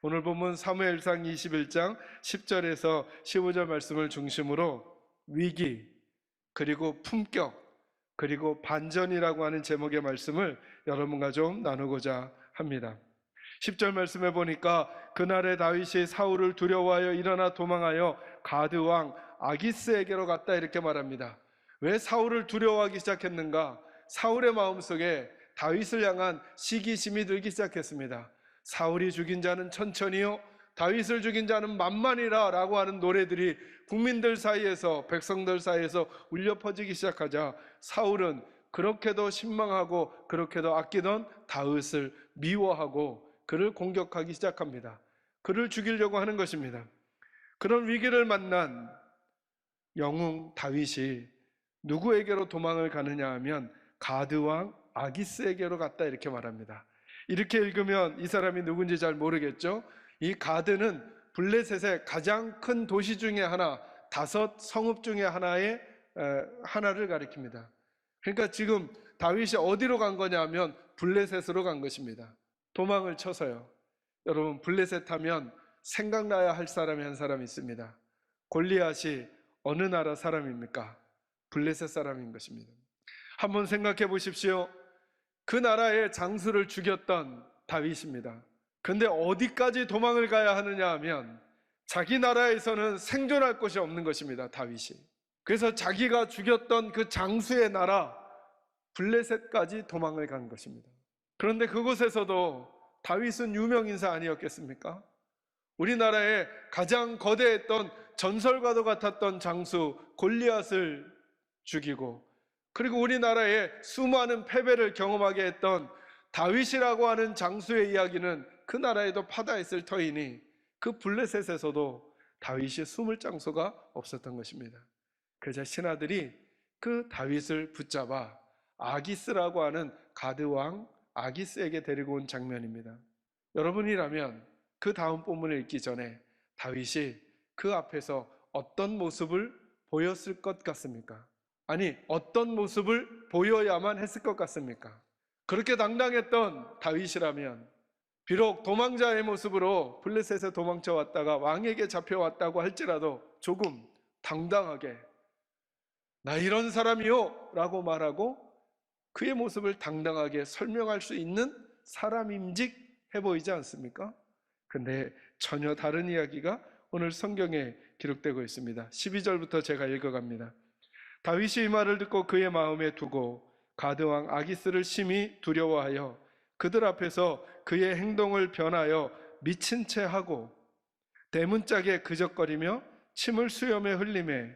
오늘 본문 사무엘상 21장 10절에서 15절 말씀을 중심으로 위기, 그리고 품격, 그리고 반전이라고 하는 제목의 말씀을 여러분과 좀 나누고자 합니다. 10절 말씀에 보니까 그날에 다윗이 사울을 두려워하여 일어나 도망하여 가드 왕 아기스에게로 갔다, 이렇게 말합니다. 왜 사울을 두려워하기 시작했는가? 사울의 마음속에 다윗을 향한 시기심이 들기 시작했습니다. 사울이 죽인 자는 천천히요, 다윗을 죽인 자는 만만이라 라고 하는 노래들이 국민들 사이에서, 백성들 사이에서 울려 퍼지기 시작하자 사울은 그렇게도 신망하고 그렇게도 아끼던 다윗을 미워하고 그를 공격하기 시작합니다. 그를 죽이려고 하는 것입니다. 그런 위기를 만난 영웅 다윗이 누구에게로 도망을 가느냐 하면 가드 왕 아기스에게로 갔다, 이렇게 말합니다. 이렇게 읽으면 이 사람이 누군지 잘 모르겠죠? 이 가드는 블레셋의 가장 큰 도시 중에 하나, 5 성읍 중에 하나를 가리킵니다. 그러니까 지금 다윗이 어디로 간 거냐면 블레셋으로 간 것입니다. 도망을 쳐서요. 여러분, 블레셋 하면 생각나야 할 사람이 한 사람 있습니다. 골리앗이 어느 나라 사람입니까? 블레셋 사람인 것입니다. 한번 생각해 보십시오. 그 나라의 장수를 죽였던 다윗입니다. 근데 어디까지 도망을 가야 하느냐 하면 자기 나라에서는 생존할 곳이 없는 것입니다, 다윗이. 그래서 자기가 죽였던 그 장수의 나라 블레셋까지 도망을 간 것입니다. 그런데 그곳에서도 다윗은 유명 인사 아니었겠습니까? 우리나라에 가장 거대했던, 전설과도 같았던 장수 골리앗을 죽이고, 그리고 우리나라에 수많은 패배를 경험하게 했던 다윗이라고 하는 장수의 이야기는 그 나라에도 파다했을 터이니 그 블레셋에서도 다윗이 숨을 장소가 없었던 것입니다. 그래서 신하들이 그 다윗을 붙잡아 아기스라고 하는 가드 왕 아기스에게 데리고 온 장면입니다. 여러분이라면 그 다음 본문을 읽기 전에 다윗이 그 앞에서 어떤 모습을 보였을 것 같습니까? 아니, 어떤 모습을 보여야만 했을 것 같습니까? 그렇게 당당했던 다윗이라면 비록 도망자의 모습으로 블레셋에 도망쳐 왔다가 왕에게 잡혀왔다고 할지라도 조금 당당하게 나 이런 사람이요 라고 말하고 그의 모습을 당당하게 설명할 수 있는 사람임직해 보이지 않습니까? 근데 전혀 다른 이야기가 오늘 성경에 기록되고 있습니다. 12절부터 제가 읽어갑니다. 다윗이 이 말을 듣고 그의 마음에 두고 가드 왕 아기스를 심히 두려워하여 그들 앞에서 그의 행동을 변하여 미친 채 하고 대문짝에 그적거리며 침을 수염에 흘리매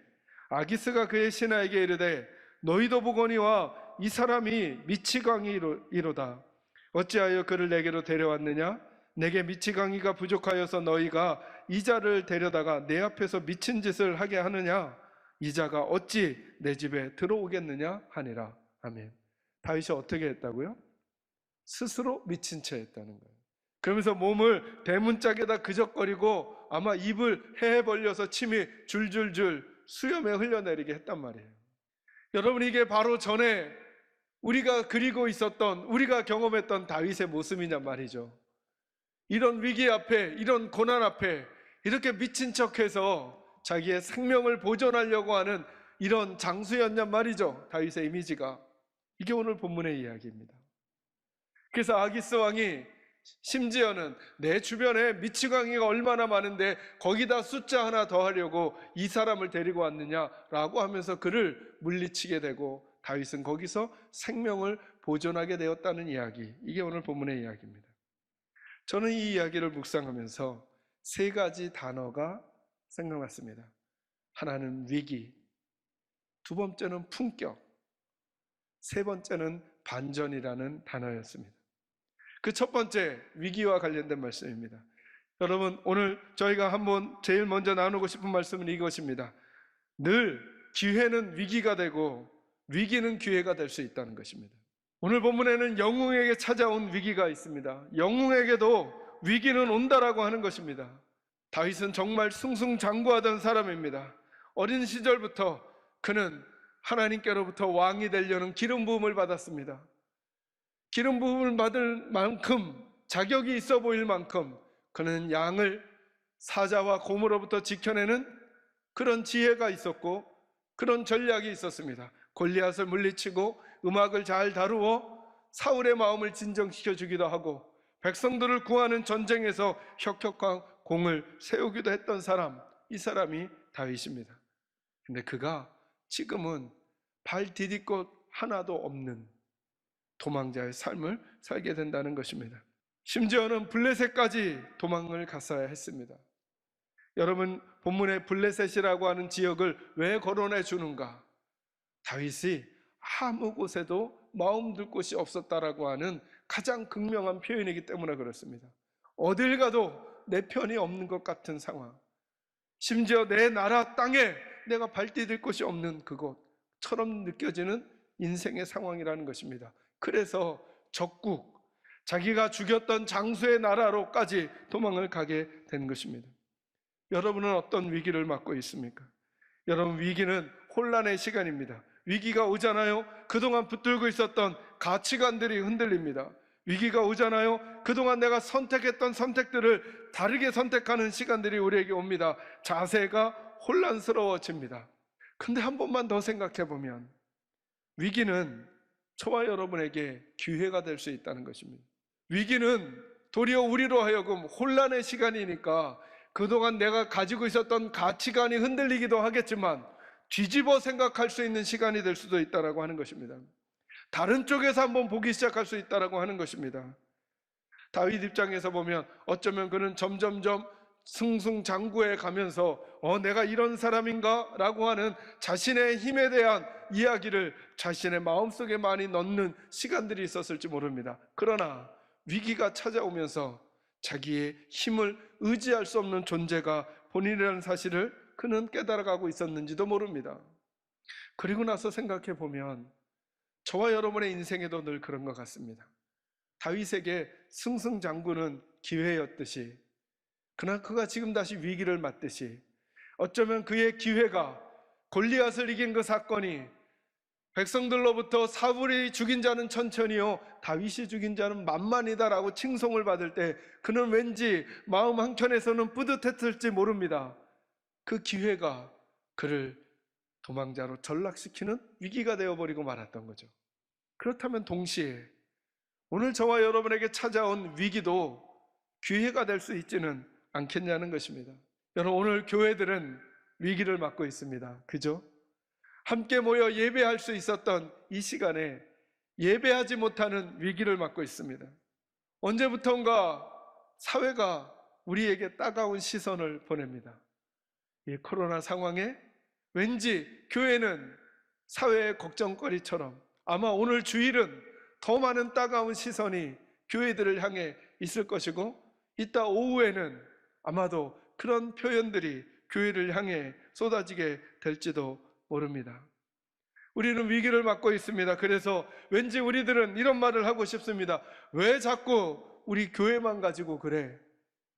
아기스가 그의 신하에게 이르되 너희도 보거니와 이 사람이 미치광이로다. 어찌하여 그를 내게로 데려왔느냐? 내게 미치광이가 부족하여서 너희가 이 자를 데려다가 내 앞에서 미친 짓을 하게 하느냐? 이 자가 어찌 내 집에 들어오겠느냐 하니라. 아멘. 다윗이 어떻게 했다고요? 스스로 미친 채 했다는 거예요. 그러면서 몸을 대문짝에다 그적거리고 아마 입을 헤헤 벌려서 침이 줄줄줄 수염에 흘려내리게 했단 말이에요. 여러분, 이게 바로 전에 우리가 그리고 있었던, 우리가 경험했던 다윗의 모습이냔 말이죠. 이런 위기 앞에, 이런 고난 앞에 이렇게 미친 척해서 자기의 생명을 보존하려고 하는 이런 장수였냔 말이죠. 다윗의 이미지가. 이게 오늘 본문의 이야기입니다. 그래서 아기스 왕이 심지어는 내 주변에 미치광이가 얼마나 많은데 거기다 숫자 하나 더 하려고 이 사람을 데리고 왔느냐라고 하면서 그를 물리치게 되고 다윗은 거기서 생명을 보존하게 되었다는 이야기, 이게 오늘 본문의 이야기입니다. 저는 이 이야기를 묵상하면서 3가지 단어가 생각났습니다. 하나는 위기, 2번째는 품격, 3번째는 반전이라는 단어였습니다. 그 첫 번째, 위기와 관련된 말씀입니다. 여러분, 오늘 저희가 한번 제일 먼저 나누고 싶은 말씀은 이것입니다. 늘 기회는 위기가 되고 위기는 기회가 될 수 있다는 것입니다. 오늘 본문에는 영웅에게 찾아온 위기가 있습니다. 영웅에게도 위기는 온다라고 하는 것입니다. 다윗은 정말 승승장구하던 사람입니다. 어린 시절부터 그는 하나님께로부터 왕이 되려는 기름 부음을 받았습니다. 기름 부음을 받을 만큼, 자격이 있어 보일 만큼 그는 양을 사자와 곰으로부터 지켜내는 그런 지혜가 있었고 그런 전략이 있었습니다. 골리앗을 물리치고 음악을 잘 다루어 사울의 마음을 진정시켜 주기도 하고 백성들을 구하는 전쟁에서 혁혁한 공을 세우기도 했던 사람, 이 사람이 다윗입니다. 근데 그가 지금은 발 디딜 곳 하나도 없는 도망자의 삶을 살게 된다는 것입니다. 심지어는 블레셋까지 도망을 갔어야 했습니다. 여러분, 본문의 블레셋이라고 하는 지역을 왜 거론해 주는가? 다윗이 아무 곳에도 마음 둘 곳이 없었다라고 하는 가장 극명한 표현이기 때문에 그렇습니다. 어딜 가도 내 편이 없는 것 같은 상황, 심지어 내 나라 땅에 내가 발디딜 곳이 없는 그곳처럼 느껴지는 인생의 상황이라는 것입니다. 그래서 적국, 자기가 죽였던 장수의 나라로까지 도망을 가게 된 것입니다. 여러분은 어떤 위기를 맞고 있습니까? 여러분, 위기는 혼란의 시간입니다. 위기가 오잖아요. 그동안 붙들고 있었던 가치관들이 흔들립니다. 위기가 오잖아요. 그동안 내가 선택했던 선택들을 다르게 선택하는 시간들이 우리에게 옵니다. 자세가 혼란스러워집니다. 근데 한 번만 더 생각해 보면 위기는 저와 여러분에게 기회가 될 수 있다는 것입니다. 위기는 도리어 우리로 하여금 혼란의 시간이니까 그동안 내가 가지고 있었던 가치관이 흔들리기도 하겠지만 뒤집어 생각할 수 있는 시간이 될 수도 있다고 하는 것입니다. 다른 쪽에서 한번 보기 시작할 수 있다고 하는 것입니다. 다윗 입장에서 보면 어쩌면 그는 점점점 승승장구해 가면서 내가 이런 사람인가? 라고 하는 자신의 힘에 대한 이야기를 자신의 마음속에 많이 넣는 시간들이 있었을지 모릅니다. 그러나 위기가 찾아오면서 자기의 힘을 의지할 수 없는 존재가 본인이라는 사실을 그는 깨달아가고 있었는지도 모릅니다. 그리고 나서 생각해 보면 저와 여러분의 인생에도 늘 그런 것 같습니다. 다윗에게 승승장구는 기회였듯이, 그러나 그가 지금 다시 위기를 맞듯이 어쩌면 그의 기회가 골리앗을 이긴 그 사건이 백성들로부터 사울이 죽인 자는 천천히요 다윗이 죽인 자는 만만이다라고 칭송을 받을 때 그는 왠지 마음 한켠에서는 뿌듯했을지 모릅니다. 그 기회가 그를 도망자로 전락시키는 위기가 되어버리고 말았던 거죠. 그렇다면 동시에 오늘 저와 여러분에게 찾아온 위기도 기회가 될 수 있지는 않겠냐는 것입니다. 여러분, 오늘 교회들은 위기를 맞고 있습니다. 그죠? 함께 모여 예배할 수 있었던 이 시간에 예배하지 못하는 위기를 맞고 있습니다. 언제부턴가 사회가 우리에게 따가운 시선을 보냅니다. 이 코로나 상황에 왠지 교회는 사회의 걱정거리처럼 아마 오늘 주일은 더 많은 따가운 시선이 교회들을 향해 있을 것이고 이따 오후에는 아마도 그런 표현들이 교회를 향해 쏟아지게 될지도 모릅니다. 우리는 위기를 맞고 있습니다. 그래서 왠지 우리들은 이런 말을 하고 싶습니다. 왜 자꾸 우리 교회만 가지고 그래?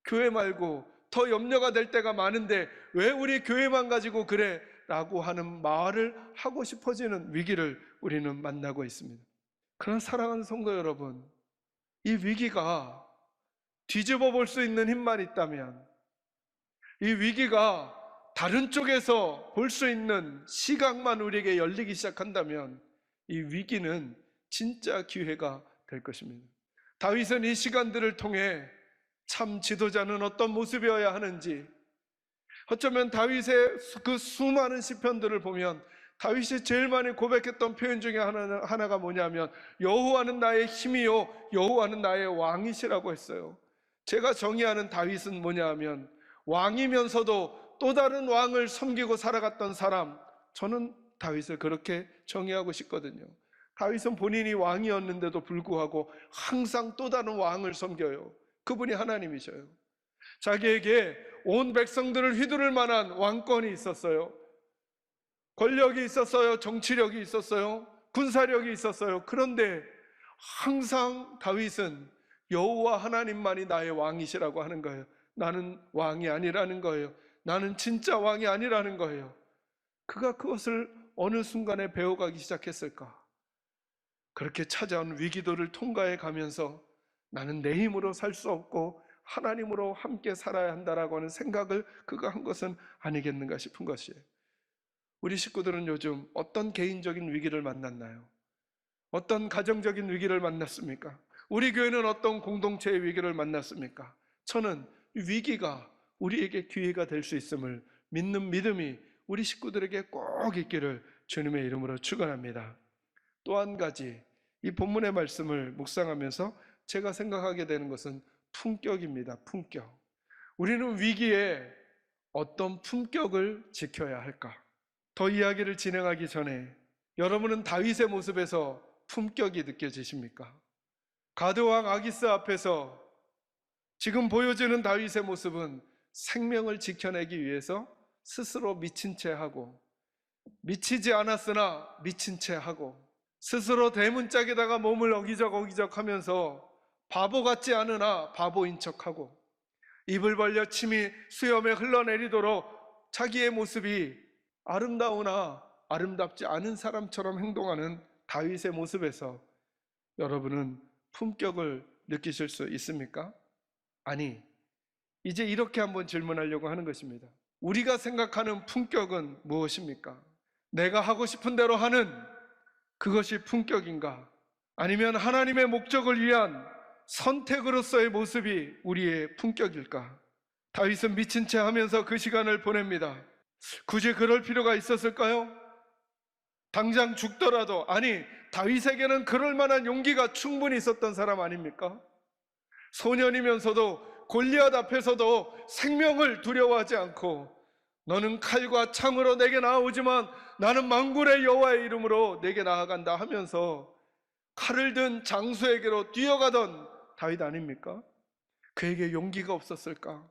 교회 말고 더 염려가 될 때가 많은데 왜 우리 교회만 가지고 그래? 라고 하는 말을 하고 싶어지는 위기를 우리는 만나고 있습니다. 그런 사랑하는 성도 여러분, 이 위기가 뒤집어 볼 수 있는 힘만 있다면, 이 위기가 다른 쪽에서 볼 수 있는 시각만 우리에게 열리기 시작한다면 이 위기는 진짜 기회가 될 것입니다. 다윗은 이 시간들을 통해 참 지도자는 어떤 모습이어야 하는지, 어쩌면 다윗의 그 수많은 시편들을 보면 다윗이 제일 많이 고백했던 표현 중에 하나가 뭐냐면 여호와는 나의 힘이요 여호와는 나의 왕이시라고 했어요. 제가 정의하는 다윗은 뭐냐 하면 왕이면서도 또 다른 왕을 섬기고 살아갔던 사람, 저는 다윗을 그렇게 정의하고 싶거든요. 다윗은 본인이 왕이었는데도 불구하고 항상 또 다른 왕을 섬겨요. 그분이 하나님이셔요. 자기에게 온 백성들을 휘두를 만한 왕권이 있었어요. 권력이 있었어요. 정치력이 있었어요. 군사력이 있었어요. 그런데 항상 다윗은 여호와 하나님만이 나의 왕이시라고 하는 거예요. 나는 왕이 아니라는 거예요. 나는 진짜 왕이 아니라는 거예요. 그가 그것을 어느 순간에 배워가기 시작했을까? 그렇게 찾아온 위기도를 통과해 가면서 나는 내 힘으로 살 수 없고 하나님으로 함께 살아야 한다라고 하는 생각을 그가 한 것은 아니겠는가 싶은 것이에요. 우리 식구들은 요즘 어떤 개인적인 위기를 만났나요? 어떤 가정적인 위기를 만났습니까? 우리 교회는 어떤 공동체의 위기를 만났습니까? 저는 위기가 우리에게 기회가 될 수 있음을 믿는 믿음이 우리 식구들에게 꼭 있기를 주님의 이름으로 축원합니다. 또 한 가지, 이 본문의 말씀을 묵상하면서 제가 생각하게 되는 것은 품격입니다. 품격. 우리는 위기에 어떤 품격을 지켜야 할까? 더 이야기를 진행하기 전에 여러분은 다윗의 모습에서 품격이 느껴지십니까? 가드왕 아기스 앞에서 지금 보여지는 다윗의 모습은 생명을 지켜내기 위해서 스스로 미친 채 하고, 미치지 않았으나 미친 채 하고, 스스로 대문짝에다가 몸을 어기적 하면서 바보 같지 않으나 바보인 척하고, 입을 벌려 침이 수염에 흘러내리도록 자기의 모습이 아름다우나 아름답지 않은 사람처럼 행동하는 다윗의 모습에서 여러분은 품격을 느끼실 수 있습니까? 아니, 이제 이렇게 한번 질문하려고 하는 것입니다. 우리가 생각하는 품격은 무엇입니까? 내가 하고 싶은 대로 하는 그것이 품격인가? 아니면 하나님의 목적을 위한 선택으로서의 모습이 우리의 품격일까? 다윗은 미친 채 하면서 그 시간을 보냅니다. 굳이 그럴 필요가 있었을까요? 당장 죽더라도, 아니, 다윗에게는 그럴 만한 용기가 충분히 있었던 사람 아닙니까? 소년이면서도 골리앗 앞에서도 생명을 두려워하지 않고, 너는 칼과 창으로 내게 나아오지만 나는 만군의 여호와의 이름으로 내게 나아간다 하면서 칼을 든 장수에게로 뛰어가던 다윗 아닙니까? 그에게 용기가 없었을까?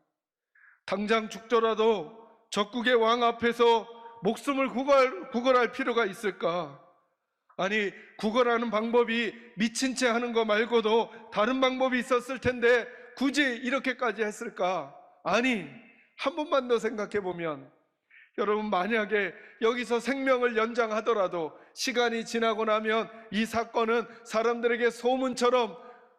당장 죽더라도 적국의 왕 앞에서 목숨을 구걸할 필요가 있을까? 아니, 구걸하는 방법이 미친 채 하는 거 말고도 다른 방법이 있었을 텐데 굳이 이렇게까지 했을까? 아니, 한 번만 더 생각해 보면, 여러분, 만약에 여기서 생명을 연장하더라도 시간이 지나고 나면 이 사건은 사람들에게 소문처럼,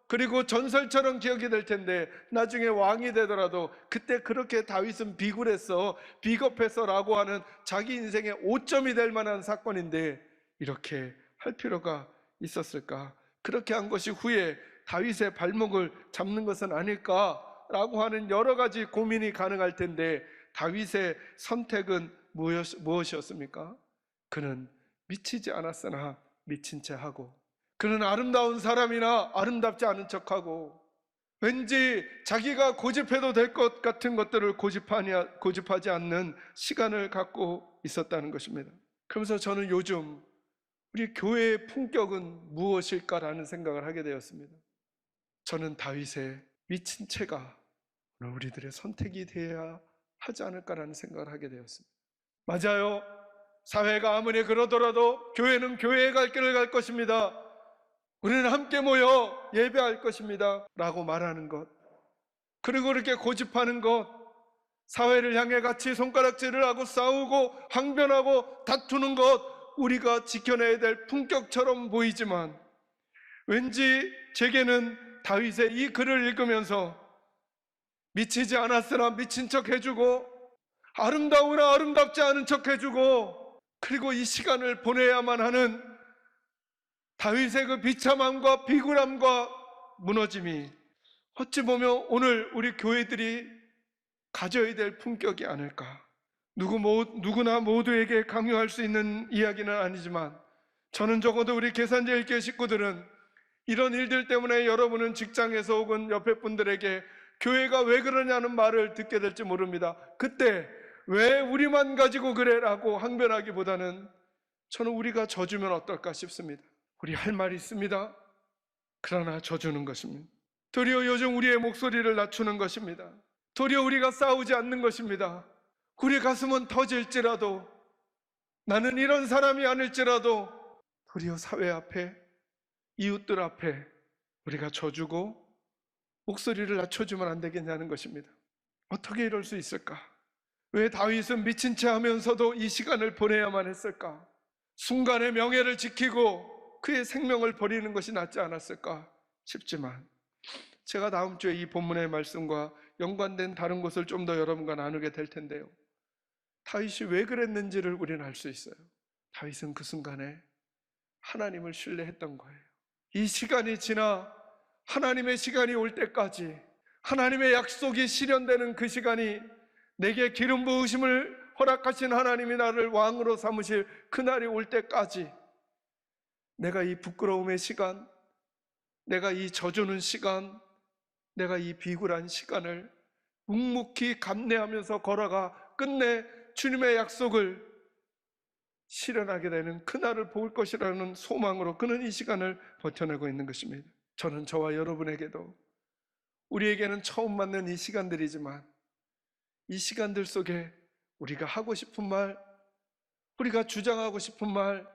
그리고 전설처럼 기억이 될 텐데, 나중에 왕이 되더라도 그때 그렇게 다윗은 비굴했어, 비겁했어 라고 하는 자기 인생의 오점이 될 만한 사건인데 이렇게 할 필요가 있었을까? 그렇게 한 것이 후에 다윗의 발목을 잡는 것은 아닐까라고 하는 여러 가지 고민이 가능할 텐데, 다윗의 선택은 무엇이었습니까? 그는 미치지 않았으나 미친 채 하고, 그는 아름다운 사람이나 아름답지 않은 척하고, 왠지 자기가 고집해도 될 것 같은 것들을 고집하지 않는 시간을 갖고 있었다는 것입니다. 그러면서 저는 요즘 우리 교회의 품격은 무엇일까라는 생각을 하게 되었습니다. 저는 다윗의 미친 채가 우리들의 선택이 되어야 하지 않을까라는 생각을 하게 되었습니다. 맞아요. 사회가 아무리 그러더라도 교회는 교회의 갈 길을 갈 것입니다. 우리는 함께 모여 예배할 것입니다 라고 말하는 것, 그리고 그렇게 고집하는 것, 사회를 향해 같이 손가락질을 하고 싸우고 항변하고 다투는 것, 우리가 지켜내야 될 품격처럼 보이지만, 왠지 제게는 다윗의 이 글을 읽으면서 미치지 않았으나 미친 척 해주고, 아름다우나 아름답지 않은 척 해주고, 그리고 이 시간을 보내야만 하는 다윗의 그 비참함과 비굴함과 무너짐이 어찌 보면 오늘 우리 교회들이 가져야 될 품격이 아닐까. 누구나 모두에게 강요할 수 있는 이야기는 아니지만, 저는 적어도 우리 계산제일교회 식구들은 이런 일들 때문에 여러분은 직장에서 혹은 옆에 분들에게 교회가 왜 그러냐는 말을 듣게 될지 모릅니다. 그때 왜 우리만 가지고 그래? 라고 항변하기보다는 저는 우리가 져주면 어떨까 싶습니다. 우리 할 말이 있습니다. 그러나 져주는 것입니다. 도리어 요즘 우리의 목소리를 낮추는 것입니다. 도리어 우리가 싸우지 않는 것입니다. 우리 가슴은 터질지라도, 나는 이런 사람이 아닐지라도 도리어 사회 앞에, 이웃들 앞에 우리가 져주고 목소리를 낮춰주면 안 되겠냐는 것입니다. 어떻게 이럴 수 있을까? 왜 다윗은 미친 채 하면서도 이 시간을 보내야만 했을까? 순간의 명예를 지키고 그의 생명을 버리는 것이 낫지 않았을까 싶지만, 제가 다음 주에 이 본문의 말씀과 연관된 다른 것을 좀 더 여러분과 나누게 될 텐데요, 다윗이 왜 그랬는지를 우리는 알 수 있어요. 다윗은 그 순간에 하나님을 신뢰했던 거예요. 이 시간이 지나 하나님의 시간이 올 때까지, 하나님의 약속이 실현되는 그 시간이, 내게 기름 부으심을 허락하신 하나님이 나를 왕으로 삼으실 그날이 올 때까지 내가 이 부끄러움의 시간, 내가 이 져주는 시간, 내가 이 비굴한 시간을 묵묵히 감내하면서 걸어가 끝내 주님의 약속을 실현하게 되는 그날을 볼 것이라는 소망으로 그는 이 시간을 버텨내고 있는 것입니다. 저는 저와 여러분에게도, 우리에게는 처음 맞는 이 시간들이지만 이 시간들 속에 우리가 하고 싶은 말, 우리가 주장하고 싶은 말,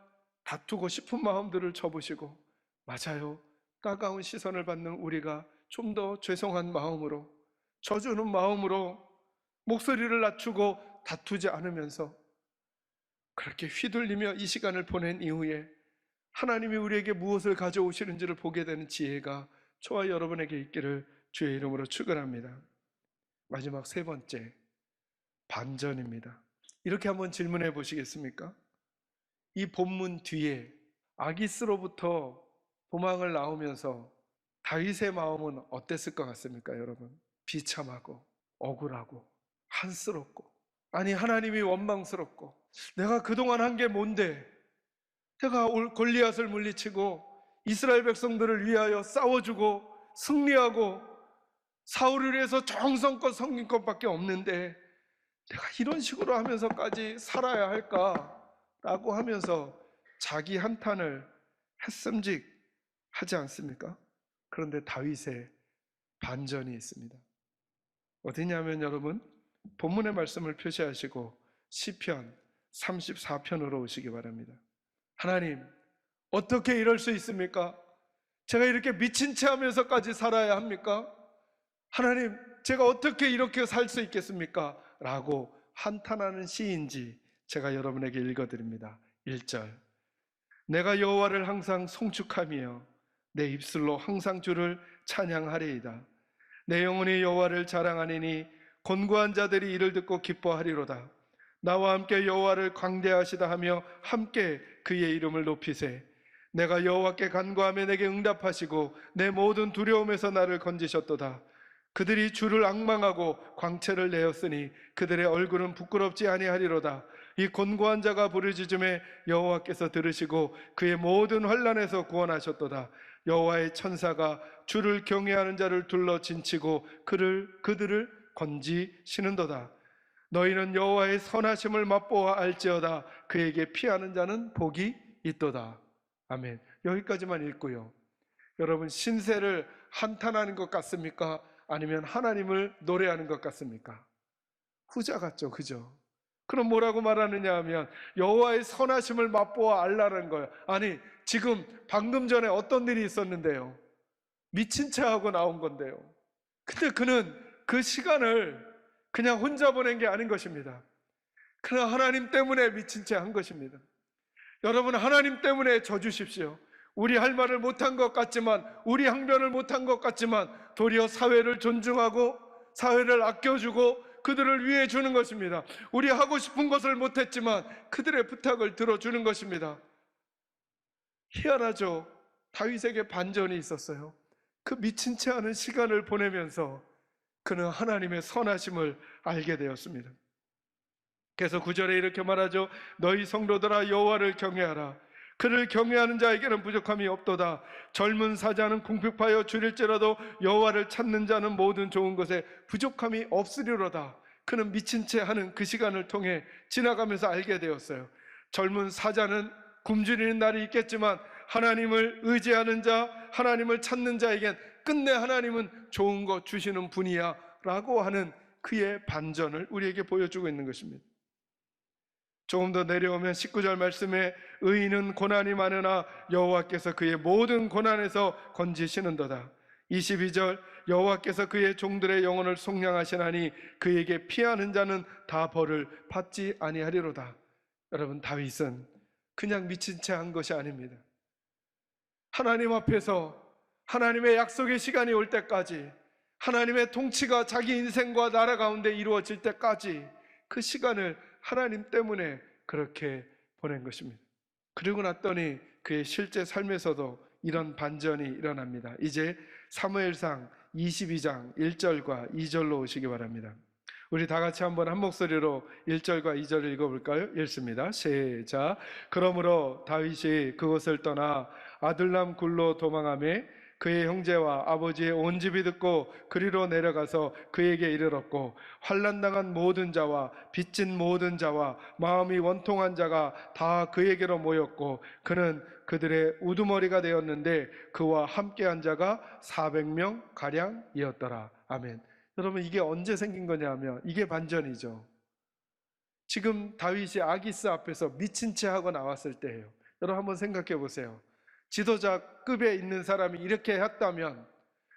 다투고 싶은 마음들을 접으시고, 맞아요, 따가운 시선을 받는 우리가 좀 더 죄송한 마음으로, 져주는 마음으로 목소리를 낮추고 다투지 않으면서 그렇게 휘둘리며 이 시간을 보낸 이후에 하나님이 우리에게 무엇을 가져오시는지를 보게 되는 지혜가 저와 여러분에게 있기를 주의 이름으로 축원합니다. 마지막 세 번째, 반전입니다. 이렇게 한번 질문해 보시겠습니까? 이 본문 뒤에 아기스로부터 도망을 나오면서 다윗의 마음은 어땠을 것 같습니까, 여러분? 비참하고 억울하고 한스럽고, 아니 하나님이 원망스럽고, 내가 그동안 한 게 뭔데, 내가 골리앗을 물리치고 이스라엘 백성들을 위하여 싸워주고 승리하고 사울을 위해서 정성껏 섬긴 것밖에 없는데 내가 이런 식으로 하면서까지 살아야 할까라고 하면서 자기 한탄을 했음직하지 않습니까? 그런데 다윗의 반전이 있습니다. 어디냐면 여러분, 본문의 말씀을 표시하시고 시편 34편으로 오시기 바랍니다. 하나님, 어떻게 이럴 수 있습니까? 제가 이렇게 미친 채 하면서까지 살아야 합니까? 하나님, 제가 어떻게 이렇게 살 수 있겠습니까? 라고 한탄하는 시인지 제가 여러분에게 읽어드립니다. 1절, 내가 여호와를 항상 송축하며 내 입술로 항상 주를 찬양하리이다. 내 영혼이 여호와를 자랑하리니 곤고한 자들이 이를 듣고 기뻐하리로다. 나와 함께 여호와를 광대하시다 하며 함께 그의 이름을 높이세. 내가 여호와께 간구하며 내게 응답하시고 내 모든 두려움에서 나를 건지셨도다. 그들이 주를 앙망하고 광채를 내었으니 그들의 얼굴은 부끄럽지 아니하리로다. 이 곤고한 자가 부르짖음에 여호와께서 들으시고 그의 모든 환난에서 구원하셨도다. 여호와의 천사가 주를 경외하는 자를 둘러 진치고 그들을 건지시는도다. 너희는 여호와의 선하심을 맛보아 알지어다. 그에게 피하는 자는 복이 있도다. 아멘. 여기까지만 읽고요, 여러분, 신세를 한탄하는 것 같습니까? 아니면 하나님을 노래하는 것 같습니까? 후자 같죠, 그죠? 그럼 뭐라고 말하느냐 하면 여호와의 선하심을 맛보아 알라는 거예요. 아니, 지금 방금 전에 어떤 일이 있었는데요? 미친 채 하고 나온 건데요. 근데 그는 그 시간을 그냥 혼자 보낸 게 아닌 것입니다. 그러나 하나님 때문에 미친 채 한 것입니다. 여러분, 하나님 때문에 져주십시오. 우리 할 말을 못한 것 같지만, 우리 항변을 못한 것 같지만 도리어 사회를 존중하고 사회를 아껴주고 그들을 위해 주는 것입니다. 우리 하고 싶은 것을 못했지만 그들의 부탁을 들어주는 것입니다. 희한하죠? 다윗에게 반전이 있었어요. 그 미친 채 하는 시간을 보내면서 그는 하나님의 선하심을 알게 되었습니다. 그래서 9절에 이렇게 말하죠. 너희 성도들아 여호와를 경외하라. 그를 경외하는 자에게는 부족함이 없도다. 젊은 사자는 궁핍하여 줄일지라도 여호와를 찾는 자는 모든 좋은 것에 부족함이 없으리로다. 그는 미친 채 하는 그 시간을 통해 지나가면서 알게 되었어요. 젊은 사자는 굶주리는 날이 있겠지만 하나님을 의지하는 자, 하나님을 찾는 자에겐 끝내 하나님은 좋은 것 주시는 분이야 라고 하는 그의 반전을 우리에게 보여주고 있는 것입니다. 조금 더 내려오면 19절 말씀에 의인은 고난이 많으나 여호와께서 그의 모든 고난에서 건지시는도다. 22절, 여호와께서 그의 종들의 영혼을 속량하시나니 그에게 피하는 자는 다 벌을 받지 아니하리로다. 여러분, 다윗은 그냥 미친 채 한 것이 아닙니다. 하나님 앞에서 하나님의 약속의 시간이 올 때까지, 하나님의 통치가 자기 인생과 나라 가운데 이루어질 때까지 그 시간을 하나님 때문에 그렇게 보낸 것입니다. 그리고 났더니 그의 실제 삶에서도 이런 반전이 일어납니다. 이제 사무엘상 22장 1절과 2절로 오시기 바랍니다. 우리 다 같이 한번 한 목소리로 1절과 2절을 읽어볼까요? 읽습니다. 시작. 그러므로 다윗이 그곳을 떠나 아둘람 굴로 도망하며 그의 형제와 아버지의 온 집이 듣고 그리로 내려가서 그에게 이르렀고, 환난당한 모든 자와 빚진 모든 자와 마음이 원통한 자가 다 그에게로 모였고, 그는 그들의 우두머리가 되었는데 그와 함께한 자가 400명 가량이었더라. 아멘. 여러분, 이게 언제 생긴 거냐면 이게 반전이죠. 지금 다윗이 아기스 앞에서 미친 채 하고 나왔을 때예요. 여러분 한번 생각해 보세요. 지도자급에 있는 사람이 이렇게 했다면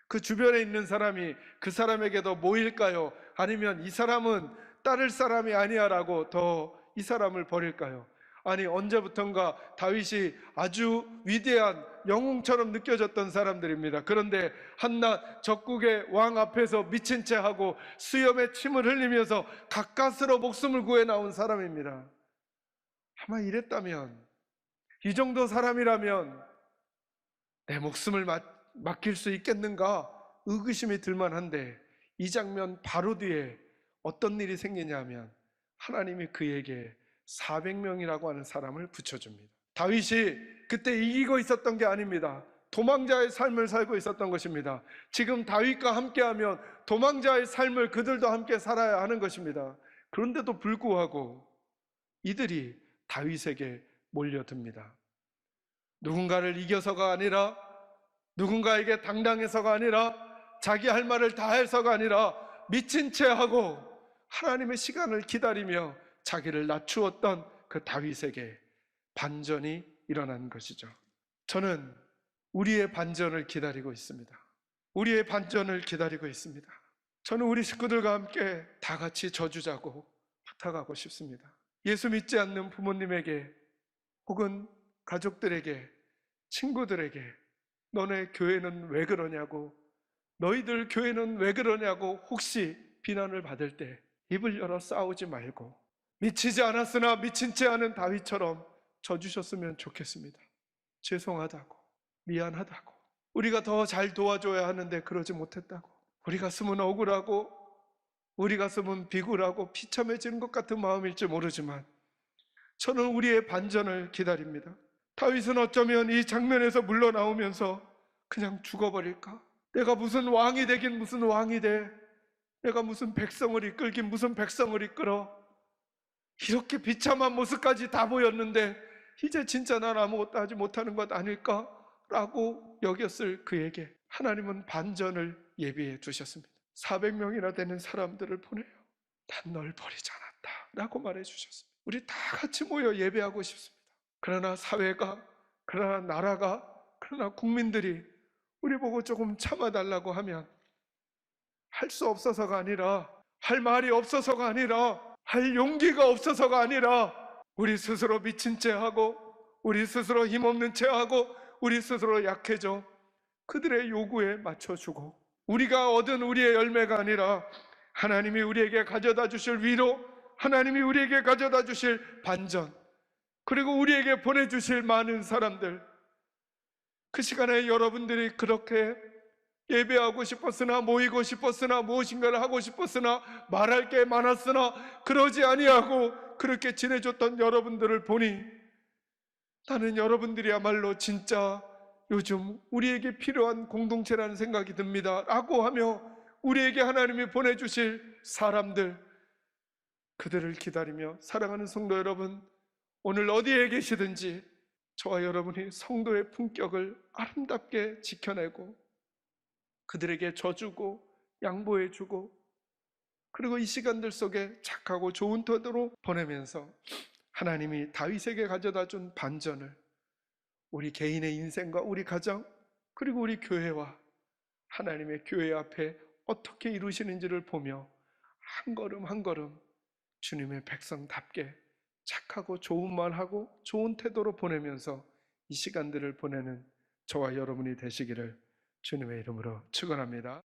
그 주변에 있는 사람이 그 사람에게도 모일까요? 아니면 이 사람은 따를 사람이 아니야 라고 더 이 사람을 버릴까요? 아니, 언제부턴가 다윗이 아주 위대한 영웅처럼 느껴졌던 사람들입니다. 그런데 한낱 적국의 왕 앞에서 미친 채 하고 수염에 침을 흘리면서 가까스로 목숨을 구해 나온 사람입니다. 아마 이랬다면, 이 정도 사람이라면 내 목숨을 맡길 수 있겠는가 의구심이 들만한데, 이 장면 바로 뒤에 어떤 일이 생기냐면 하나님이 그에게 400명이라고 하는 사람을 붙여줍니다. 다윗이 그때 이기고 있었던 게 아닙니다. 도망자의 삶을 살고 있었던 것입니다. 지금 다윗과 함께하면 도망자의 삶을 그들도 함께 살아야 하는 것입니다. 그런데도 불구하고 이들이 다윗에게 몰려듭니다. 누군가를 이겨서가 아니라, 누군가에게 당당해서가 아니라, 자기 할 말을 다 해서가 아니라 미친 채 하고 하나님의 시간을 기다리며 자기를 낮추었던 그 다윗에게 반전이 일어난 것이죠. 저는 우리의 반전을 기다리고 있습니다. 우리의 반전을 기다리고 있습니다. 저는 우리 식구들과 함께 다 같이 저주자고 부탁하고 싶습니다. 예수 믿지 않는 부모님에게 혹은 가족들에게, 친구들에게 너네 교회는 왜 그러냐고, 너희들 교회는 왜 그러냐고 혹시 비난을 받을 때 입을 열어 싸우지 말고 미치지 않았으나 미친 채 하는 다윗처럼 져주셨으면 좋겠습니다. 죄송하다고, 미안하다고, 우리가 더 잘 도와줘야 하는데 그러지 못했다고, 우리 가슴은 억울하고 우리 가슴은 비굴하고 비참해지는 것 같은 마음일지 모르지만 저는 우리의 반전을 기다립니다. 다윗은 어쩌면 이 장면에서 물러나오면서 그냥 죽어버릴까? 내가 무슨 왕이 되긴 무슨 왕이 돼, 내가 무슨 백성을 이끌긴 무슨 백성을 이끌어, 이렇게 비참한 모습까지 다 보였는데 이제 진짜 난 아무것도 하지 못하는 것 아닐까? 라고 여겼을 그에게 하나님은 반전을 예비해 두셨습니다. 400명이나 되는 사람들을 보내요. 난 널 버리지 않았다 라고 말해 주셨습니다. 우리 다 같이 모여 예배하고 싶습니다. 그러나 사회가, 그러나 나라가, 그러나 국민들이 우리 보고 조금 참아달라고 하면 할 수 없어서가 아니라, 할 말이 없어서가 아니라, 할 용기가 없어서가 아니라 우리 스스로 미친 채 하고, 우리 스스로 힘없는 채 하고, 우리 스스로 약해져 그들의 요구에 맞춰주고, 우리가 얻은 우리의 열매가 아니라 하나님이 우리에게 가져다 주실 위로, 하나님이 우리에게 가져다 주실 반전, 그리고 우리에게 보내주실 많은 사람들, 그 시간에 여러분들이 그렇게 예배하고 싶었으나, 모이고 싶었으나, 무엇인가를 하고 싶었으나, 말할 게 많았으나 그러지 아니하고 그렇게 지내줬던 여러분들을 보니 나는 여러분들이야말로 진짜 요즘 우리에게 필요한 공동체라는 생각이 듭니다 라고 하며 우리에게 하나님이 보내주실 사람들, 그들을 기다리며, 사랑하는 성도 여러분, 오늘 어디에 계시든지 저와 여러분이 성도의 품격을 아름답게 지켜내고 그들에게 져주고 양보해주고, 그리고 이 시간들 속에 착하고 좋은 태도로 보내면서 하나님이 다윗에게 가져다 준 반전을 우리 개인의 인생과 우리 가정, 그리고 우리 교회와 하나님의 교회 앞에 어떻게 이루시는지를 보며 한 걸음 한 걸음 주님의 백성답게 착하고 좋은 말하고 좋은 태도로 보내면서 이 시간들을 보내는 저와 여러분이 되시기를 주님의 이름으로 축원합니다.